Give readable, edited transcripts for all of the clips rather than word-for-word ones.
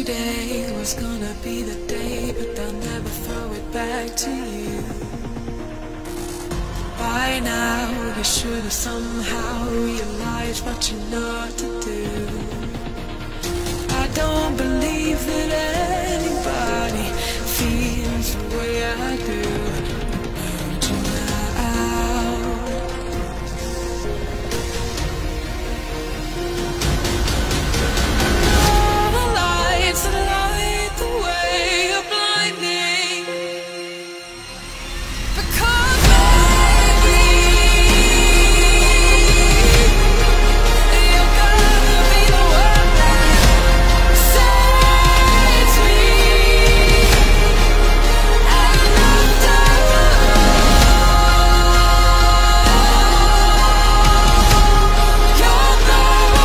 today was gonna be the day, but I'll never throw it back to you. By now you should have somehow realized what you know to do. I don't believe that anybody feels the way I do about you now. All the lights that light the way are blinding, because baby, you're gonna be the one that saves me. And after you're the one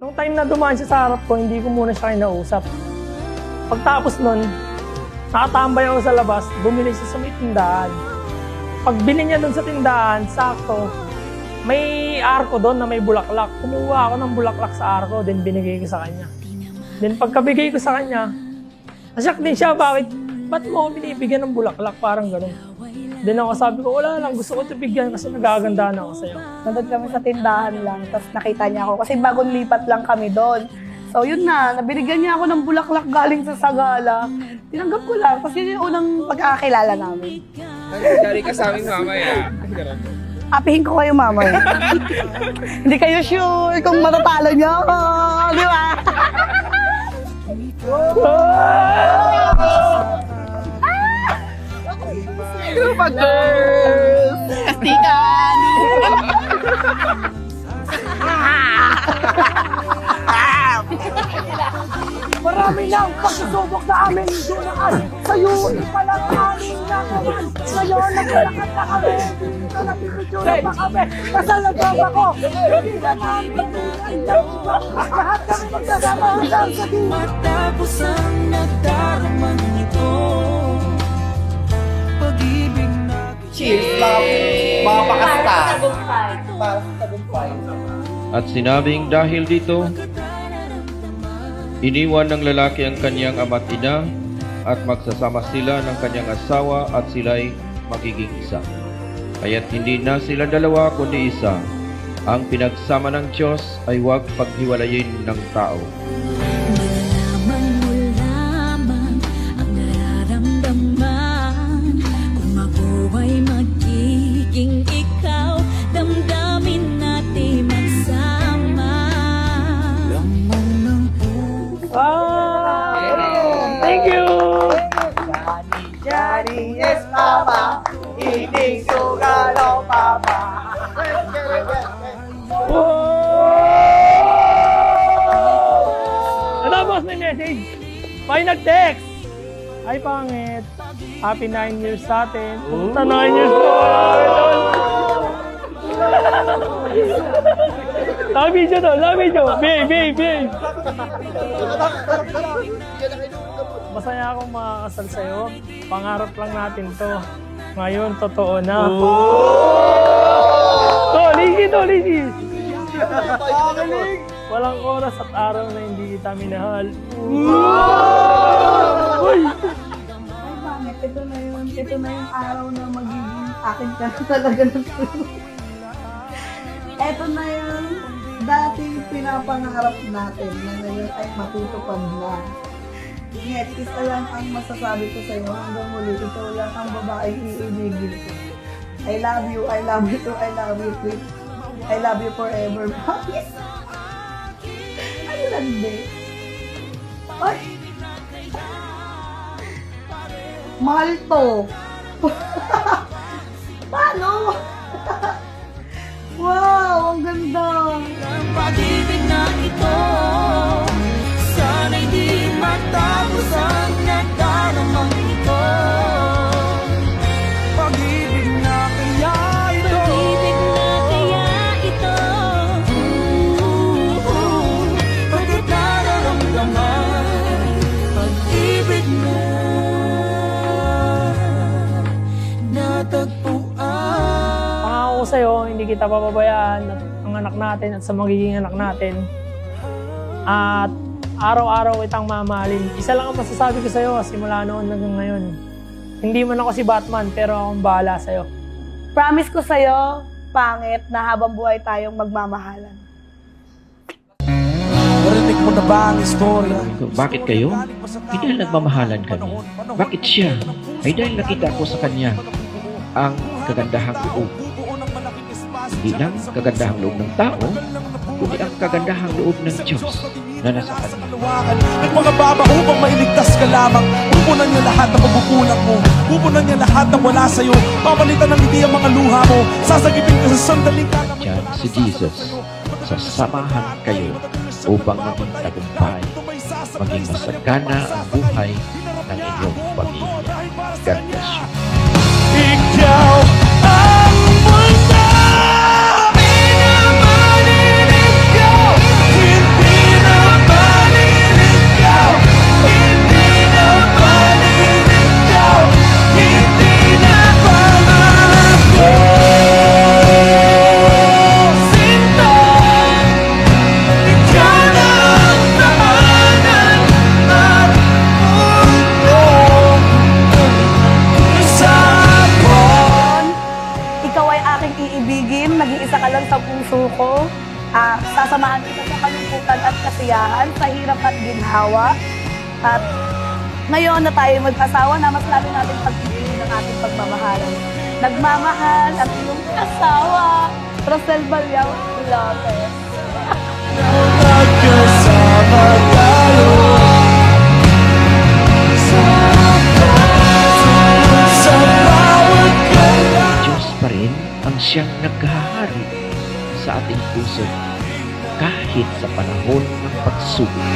Nung time na dumaan siya sa harap ko, hindi ko muna siya kinausap. Pagtapos nun, nakatambay ako sa labas, bumili siya sa may tindahan. Pagbili niya dun sa tindahan, sakto, may arko doon na may bulaklak. Kumuha ako ng bulaklak sa arko, then binigay ko sa kanya. Then pagkabigay ko sa kanya, nasyak din siya, ba't mo ako binibigyan ng bulaklak? Parang gano'n. Then ako sabi ko, wala lang, gusto ko ito bigyan kasi nagagandahan ako sa'yo. Nandun kami sa tindahan lang, tapos nakita niya ako kasi bagong lipat lang kami doon. So yun na, nabinigyan niya ako ng bulaklak galing sa Sagala. Tinanggap ko lang kasi yun yung unang pagkakakilala namin. Dari ka sa aming mamaya. Apihin ko kayo mamaya. Hindi kayo sure kung matatalo niyo ako, di ba? Group of girls! Kastikan! Marami lang pagsusubok na amin dumaan. Sa'yo, ipalang amin na naman. Ngayon, naglalakad na kami. Dito na pinudura pa kami. Kasal na drama ko. Hindi na namin alam. Lahat kami magkasama hanggang sa di. matapos ang nagdaramang ito, pag-ibig na Cheers, mga pakasta. Para sa tagumpay. At sinabing dahil dito, iniwan ng lalaki ang kanyang ama't ina at magsasama sila ng kanyang asawa at sila'y magiging isa. Kaya't hindi na sila dalawa kundi isa. Ang pinagsama ng Diyos ay huwag paghiwalayin ng tao. nalalaman mo lamang ang nararamdaman. Kung ako ay magiging ikaw, damdamin natin magsama. Lamang ng Thank you! Johnny, yes, Papa. Eating sugalo, Papa. Natapos may message. May nag-text. Ay, pangit. Happy 9 years sa atin. Punta 9 years na wala. Love video to, love video. Babe. Masaya akong makakasal sa'yo. Pangarap lang natin to. Ngayon, totoo na. Lizzy. Walang oras at araw na hindi kita minahal. Uy! Ay, bakit? Ito na yung araw na magiging akin ka na talaga ng tuloy. Ito na yung dating pinapangarap natin na ngayon ay matutupad na. Nget, isa lang ang masasabi ko sa'yo hanggang muli. Ikaw lang ang babaeng iibigin ko. I love you too, I love you please. I love you forever, promise. Ano lang din? Ay! Mahal to! Paano? Wow! Ang ganda! ang pag-ibig na ito, sana'y di matapos ang nagdaramang ito. Pag-ibig na kaya ito, pag-ibig na kaya ito. Pagkat hindi kita papabayaan at ang anak natin at sa magiging anak natin. At araw-araw kitang mamahalin. Isa lang ang masasabi ko sa'yo simula noon hanggang ngayon. Hindi man ako si Batman, pero akong bahala sa'yo. Promise ko sa'yo, pangit, na habang buhay tayong magmamahalan. Narinig mo na ba ang istorya? Bakit kayo? Hindi dahil nagmamahalan kami. Bakit siya? Ay dahil nakita ko sa kanya ang kagandahang loob. Hindi lang kagandahang loob ng tao, kundi ang kagandahang loob ng Diyos na nasa kanya. At mga baba upang mailigtas ka lamang. Pupunan niya lahat ng pagkukulang mo. Pupunan niya lahat ng wala sa'yo. Papalitan ng hindi ang mga luha mo. Sasagipin ka sa sandaling kakamay. Diyan si Jesus. Sasamahan kayo upang maging tagumpay, maging masagana ang buhay ng inyong pamilya. God bless you. Ikaw ang mundo. Pinamaninig ikaw. Hindi namaninig ikaw. Hindi namaninig ikaw. Hindi na pamako. Sinta. Ikaw na ang tahanan at mundo. Ikaw ay aking iibigin, nag-iisa ka lang sa puso ko. Sasamahan kita sa kalungkutan at kasiyahan, sa hirap at ginhawa. At ngayon na tayo mag-asawa na mas lalo natin pagpipili ng ating pagmamahalan. Nagmamahal ang iyong asawa, Rosel Baliao Lopez. Magkasama tayo. Sa bawat kailan. Diyos pa rin ang siyang naghahari sa ating puso kahit sa panahon ng pagsubok.